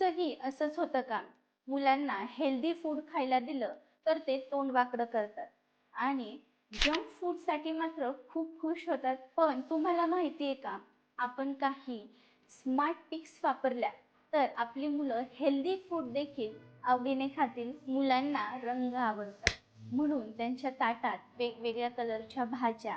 तुमचंही असंच होतं का? मुलांना हेल्दी फूड खायला दिलं तर ते तोंड वाकडं करतात आणि जंक फूडसाठी मात्र खूप खुश होतात. पण तुम्हाला माहिती आहे का, आपण काही स्मार्ट टिक्स वापरल्या तर आपली मुलं हेल्दी फूड देखील आवडीने खातील. मुलांना रंग आवडतात म्हणून त्यांच्या ताटात वेगवेगळ्या कलरच्या भाज्या,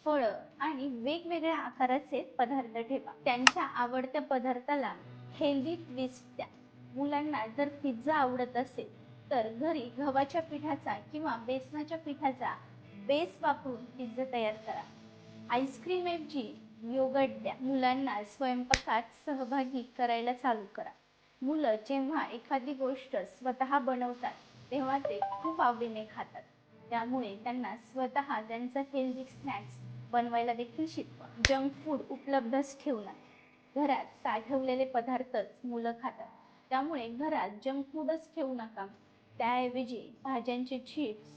फळं आणि वेगवेगळ्या आकाराचे पदार्थ ठेवा. त्यांच्या आवडत्या पदार्थाला हेल्दी ट्विस्ट द्या. मुलांना जर पिझ्झा आवडत असेल तर घरी गव्हाच्या पिठाचा किंवा बेसनाच्या पिठाचा बेस वापरून पिझ्झा तयार करा. आईस्क्रीम ऐवजी योगर्ट द्या. मुलांना स्वयंपाकात सहभागी करायला चालू करा. मुलं जेव्हा एखादी गोष्ट स्वतः बनवतात तेव्हा ते खूप आवडीने खातात. त्यामुळे त्यांना स्वतः त्यांचं हेल्दी स्नॅक्स बनवायला देखील शिकवा. जंक फूड उपलब्धच ठेवू नका. घरात साठवलेले पदार्थच मुलं खातात. त्यामुळे घरात जंक फूडच ठेवू नका. त्याऐवजी भाज्यांचे चिप्स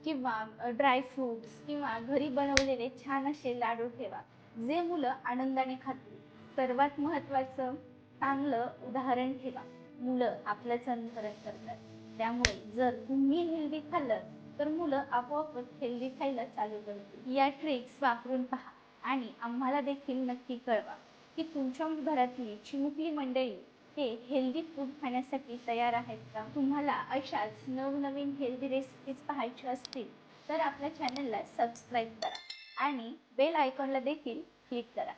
किंवा ड्रायफ्रुट्स किंवा घरी बनवलेले छान असे लाडू ठेवा, जे मुलं आनंदाने खातील. सर्वात महत्त्वाचं, चांगलं उदाहरण ठेवा. मुलं आपलंच अनुकरण करतात. त्यामुळे जर तुम्ही हेल्दी खाल्लं तर मुलं आपोआपच हेल्दी खायला चालू करतील. या ट्रिक्स वापरून पहा आणि आम्हाला देखील नक्की कळवा की तुमच्या घरातली चिमुकली मंडळी हे हेल्दी फूड खाण्यासाठी तयार आहेत का? तुम्हाला अशाच नवनवीन हेल्दी रेसिपीज पाहायच्या असतील तर आपल्या चॅनलला सबस्क्राईब करा आणि बेल आयकॉनला देखील क्लिक करा.